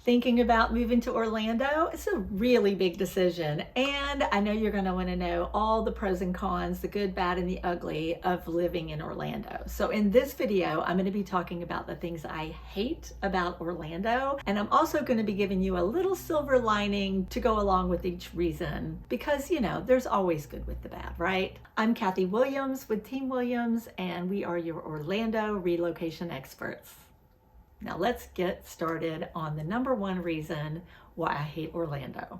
Thinking about moving to Orlando? It's a really big decision, and I know you're going to want to know all the pros and cons, the good, bad, and the ugly of living in Orlando. So in this video, I'm going to be talking about the things I hate about Orlando, and I'm also going to be giving you a little silver lining to go along with each reason, because there's always good with the bad, right? I'm Kathy Williams with Team Williams, and we are your Orlando Relocation Experts. Now let's get started on the number one reason why I hate Orlando.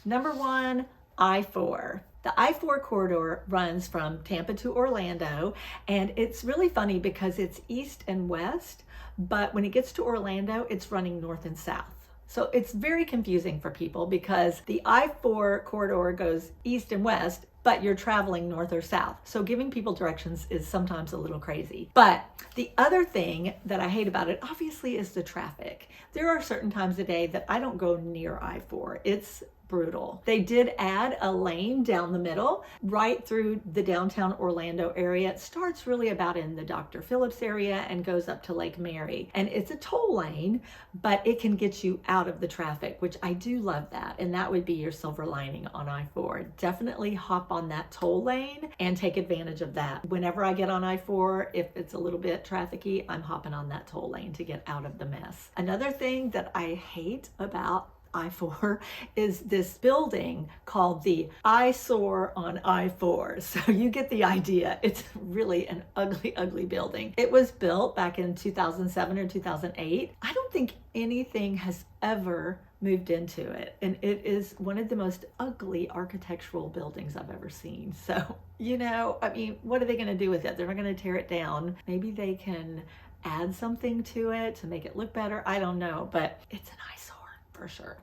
Number one, I-4. The I-4 corridor runs from Tampa to Orlando, and it's really funny because it's east and west, but when it gets to Orlando, it's running north and south. So it's very confusing for people because the I-4 corridor goes east and west, but you're traveling north or south. So giving people directions is sometimes a little crazy. But the other thing that I hate about it, obviously, is the traffic. There are certain times a day that I don't go near I-4. It's brutal. They did add a lane down the middle, right through the downtown Orlando area. It starts really about in the Dr. Phillips area and goes up to Lake Mary. And it's a toll lane, but it can get you out of the traffic, which I do love that. And that would be your silver lining on I-4. Definitely hop on that toll lane and take advantage of that. Whenever I get on I-4, if it's a little bit trafficky, I'm hopping on that toll lane to get out of the mess. Another thing that I hate about I-4 is this building called the Eyesore on I-4. So you get the idea. It's really an ugly, ugly building. It was built back in 2007 or 2008. I don't think anything has ever moved into it. And it is one of the most ugly architectural buildings I've ever seen. So, what are they going to do with it? They're not going to tear it down. Maybe they can add something to it to make it look better. I don't know, but it's an eyesore for sure.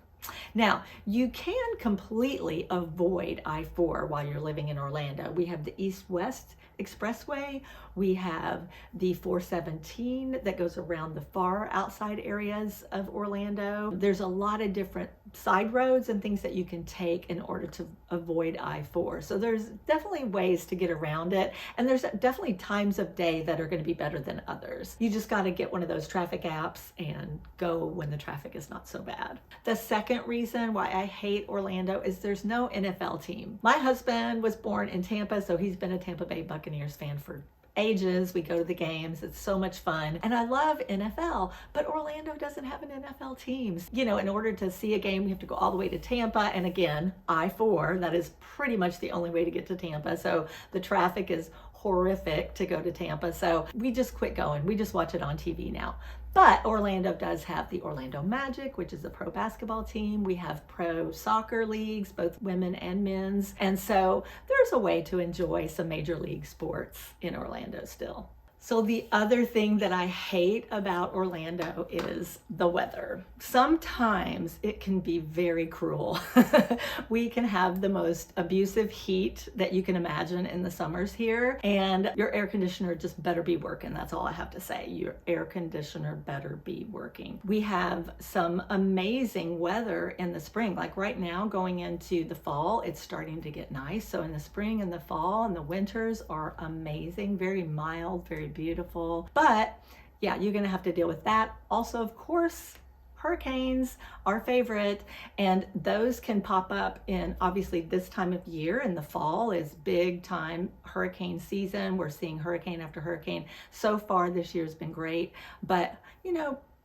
Now, you can completely avoid I-4 while you're living in Orlando. We have the East-West Expressway. We have the 417 that goes around the far outside areas of Orlando. There's a lot of different side roads and things that you can take in order to avoid I-4. So there's definitely ways to get around it. And there's definitely times of day that are going to be better than others. You just got to get one of those traffic apps and go when the traffic is not so bad. The second reason why I hate Orlando is there's no NFL team. My husband was born in Tampa, so he's been a Tampa Bay Buccaneers fan for ages. We go to the games. It's so much fun. And I love NFL, but Orlando doesn't have an NFL team. In order to see a game, we have to go all the way to Tampa. And again, I-4, that is pretty much the only way to get to Tampa. So the traffic is horrific to go to Tampa. So we just quit going. We just watch it on TV now. But Orlando does have the Orlando Magic, which is a pro basketball team. We have pro soccer leagues, both women and men's. And so there's a way to enjoy some major league sports in Orlando still. So the other thing that I hate about Orlando is the weather. Sometimes it can be very cruel. We can have the most abusive heat that you can imagine in the summers here, and your air conditioner just better be working. That's all I have to say. Your air conditioner better be working. We have some amazing weather in the spring. Like right now, going into the fall, it's starting to get nice. So in the spring and the fall and the winters are amazing, very mild, very beautiful. But yeah, you're gonna have to deal with that. Also, of course, hurricanes, our favorite, and those can pop up in, obviously, this time of year. In the fall is big time hurricane season. We're seeing hurricane after hurricane. So far this year's been great, but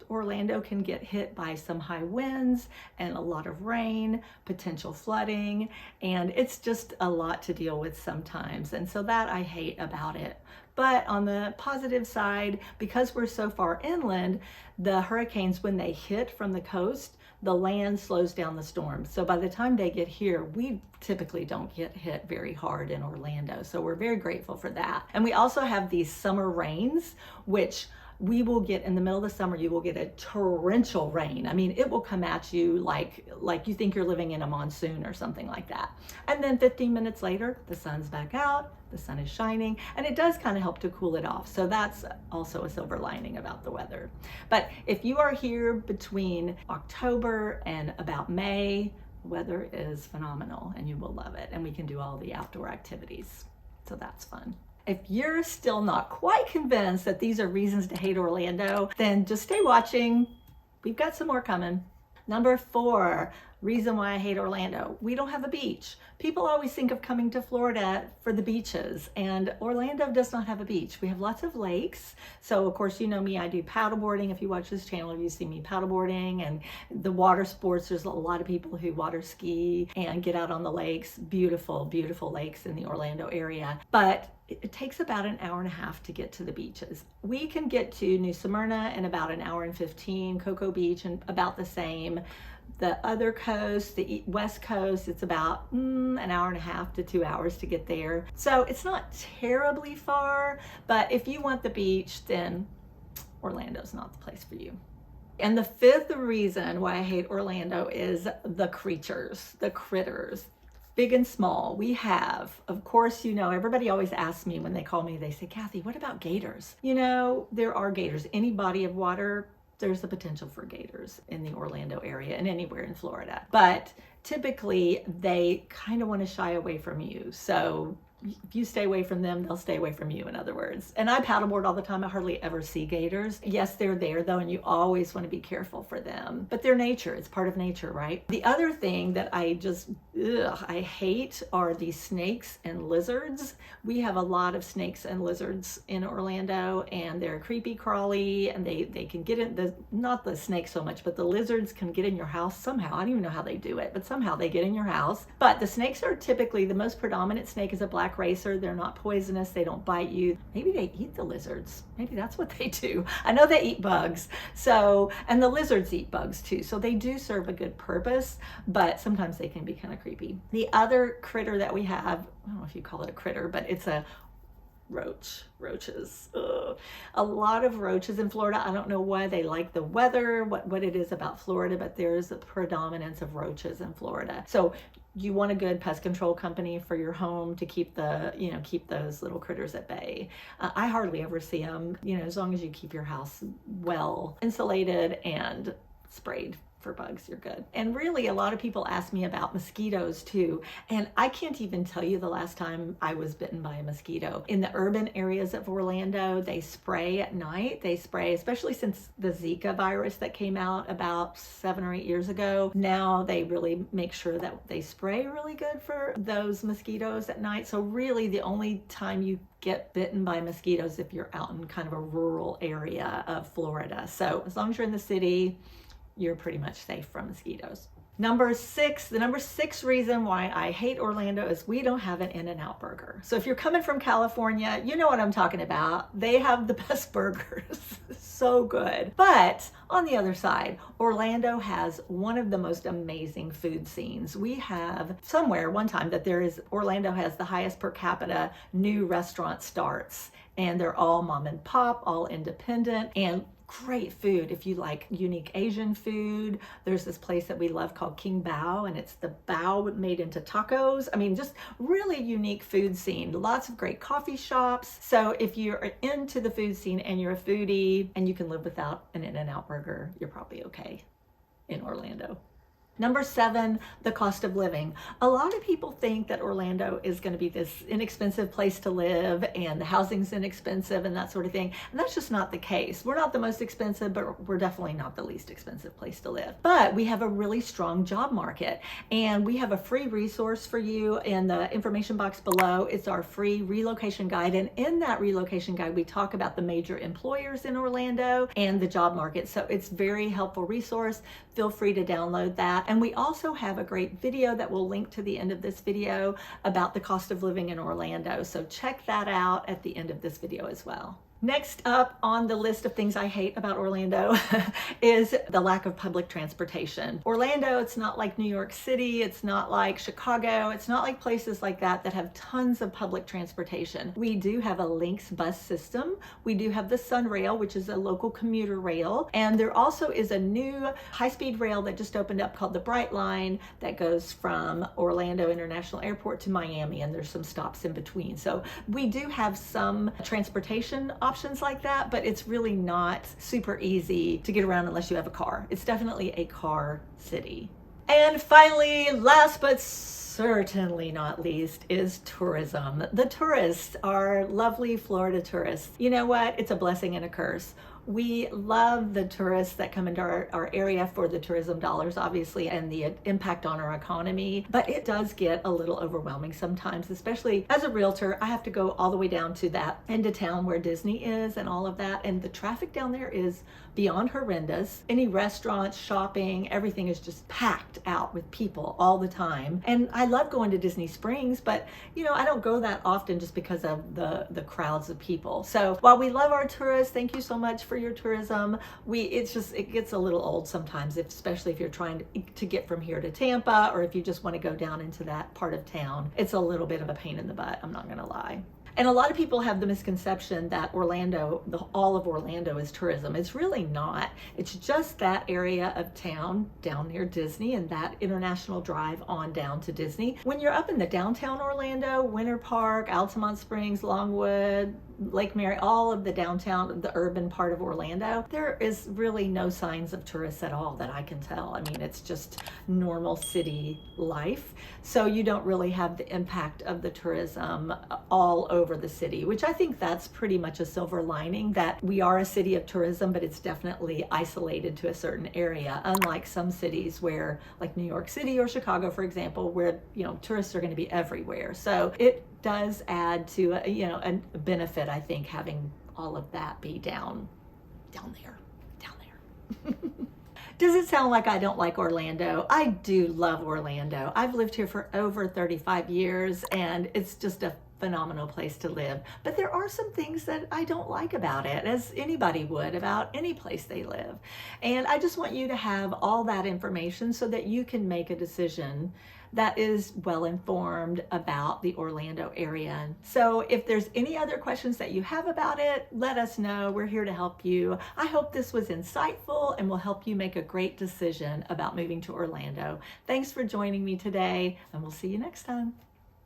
Orlando can get hit by some high winds and a lot of rain, potential flooding, and it's just a lot to deal with sometimes. And so that I hate about it. But on the positive side, because we're so far inland, the hurricanes, when they hit from the coast, the land slows down the storm. So by the time they get here, we typically don't get hit very hard in Orlando. So we're very grateful for that. And we also have these summer rains, which we will get in the middle of the summer. You will get a torrential rain. I mean, it will come at you like you think you're living in a monsoon or something like that. And then 15 minutes later, the sun's back out, the sun is shining, and it does kind of help to cool it off. So that's also a silver lining about the weather. But if you are here between October and about May, weather is phenomenal and you will love it. And we can do all the outdoor activities. So that's fun. If you're still not quite convinced that these are reasons to hate Orlando, then just stay watching. We've got some more coming. Number 4, reason why I hate Orlando. We don't have a beach. People always think of coming to Florida for the beaches, and Orlando does not have a beach. We have lots of lakes. So of course, you know me, I do paddleboarding. If you watch this channel, you see me paddleboarding, and the water sports. There's a lot of people who water ski and get out on the lakes. Beautiful, beautiful lakes in the Orlando area. But it takes about an hour and a half to get to the beaches. We can get to New Smyrna in about an hour and 15, Cocoa Beach and about the same. The other coast, the west coast, it's about an hour and a half to 2 hours to get there. So it's not terribly far, but if you want the beach, then Orlando's not the place for you. And the 5th reason why I hate Orlando is the creatures, the critters. Big and small. We have, of course, you know, everybody always asks me when they call me, they say, Kathy, what about gators? You know, there are gators. Any body of water, there's the potential for gators in the Orlando area and anywhere in Florida. But typically they kind of want to shy away from you. So if you stay away from them, they'll stay away from you, in other words. And I paddleboard all the time. I hardly ever see gators. Yes, they're there though, and you always want to be careful for them. But they're nature. It's part of nature, right? The other thing that I hate are these snakes and lizards. We have a lot of snakes and lizards in Orlando, and they're creepy crawly, and they can get in, not the snakes so much, but the lizards can get in your house somehow. I don't even know how they do it, but somehow they get in your house. But the snakes are typically, the most predominant snake is a black racer. They're not poisonous. They don't bite you. Maybe they eat the lizards. Maybe that's what they do. I know they eat bugs. So, and the lizards eat bugs too. So they do serve a good purpose, but sometimes they can be kind of creepy. The other critter that we have, I don't know if you call it a critter, but it's a roaches. Ugh. A lot of roaches in Florida. I don't know why they like the weather, what it is about Florida, but there's a predominance of roaches in Florida. So you want a good pest control company for your home to keep keep those little critters at bay. I hardly ever see them, as long as you keep your house well insulated and sprayed for bugs, you're good. And really, a lot of people ask me about mosquitoes too. And I can't even tell you the last time I was bitten by a mosquito. In the urban areas of Orlando, they spray at night. They spray, especially since the Zika virus that came out about 7 or 8 years ago. Now they really make sure that they spray really good for those mosquitoes at night. So really, the only time you get bitten by mosquitoes if you're out in kind of a rural area of Florida. So as long as you're in the city, you're pretty much safe from mosquitoes. The number 6 reason why I hate Orlando is we don't have an In-N-Out burger. So if you're coming from California, you know what I'm talking about. They have the best burgers. So good. But on the other side, Orlando has one of the most amazing food scenes. We have somewhere one time that Orlando has the highest per capita new restaurant starts, and they're all mom and pop, all independent, and great food. If you like unique Asian food, there's this place that we love called King Bao, and it's the bao made into tacos. I mean, just really unique food scene. Lots of great coffee shops. So if you're into the food scene and you're a foodie and you can live without an In-N-Out burger, you're probably okay in Orlando. Number 7, the cost of living. A lot of people think that Orlando is going to be this inexpensive place to live and the housing's inexpensive and that sort of thing. And that's just not the case. We're not the most expensive, but we're definitely not the least expensive place to live. But we have a really strong job market, and we have a free resource for you in the information box below. It's our free relocation guide. And in that relocation guide, we talk about the major employers in Orlando and the job market. So it's a very helpful resource. Feel free to download that. And we also have a great video that we'll link to the end of this video about the cost of living in Orlando. So check that out at the end of this video as well. Next up on the list of things I hate about Orlando is the lack of public transportation. Orlando, it's not like New York City, it's not like Chicago, it's not like places like that have tons of public transportation. We do have a Lynx bus system. We do have the Sun Rail, which is a local commuter rail. And there also is a new high-speed rail that just opened up called the Bright Line that goes from Orlando International Airport to Miami, and there's some stops in between. So we do have some transportation options like that, but it's really not super easy to get around unless you have a car. It's definitely a car city. And finally, last but certainly not least, is tourism. The tourists are lovely Florida tourists. You know what? It's a blessing and a curse. We love the tourists that come into our area for the tourism dollars, obviously, and the impact on our economy, but it does get a little overwhelming sometimes, especially as a realtor. I have to go all the way down to that end of town where Disney is and all of that, and the traffic down there is beyond horrendous. Any restaurants, shopping, everything is just packed out with people all the time. And I love going to Disney Springs, but I don't go that often just because of the crowds of people. So while we love our tourists, thank you so much for your tourism. It gets a little old sometimes, especially if you're trying to get from here to Tampa, or if you just want to go down into that part of town. It's a little bit of a pain in the butt, I'm not gonna lie. And a lot of people have the misconception that all of Orlando is tourism. It's really not. It's just that area of town down near Disney and that international drive on down to Disney. When you're up in the downtown Orlando, Winter Park, Altamont Springs, Longwood, Lake Mary, all of the downtown, the urban part of Orlando, there is really no signs of tourists at all that I can tell. I mean, it's just normal city life. So you don't really have the impact of the tourism all over the city, which I think that's pretty much a silver lining, that we are a city of tourism, but it's definitely isolated to a certain area, unlike some cities where, like New York City or Chicago, for example, where, tourists are going to be everywhere. So it does add to a benefit, I think, having all of that be down there. Does it sound like I don't like Orlando? I do love Orlando. I've lived here for over 35 years, and it's just a phenomenal place to live. But there are some things that I don't like about it, as anybody would about any place they live. And I just want you to have all that information so that you can make a decision that is well informed about the Orlando area. So if there's any other questions that you have about it, let us know. We're here to help you. I hope this was insightful and will help you make a great decision about moving to Orlando. Thanks for joining me today, and we'll see you next time.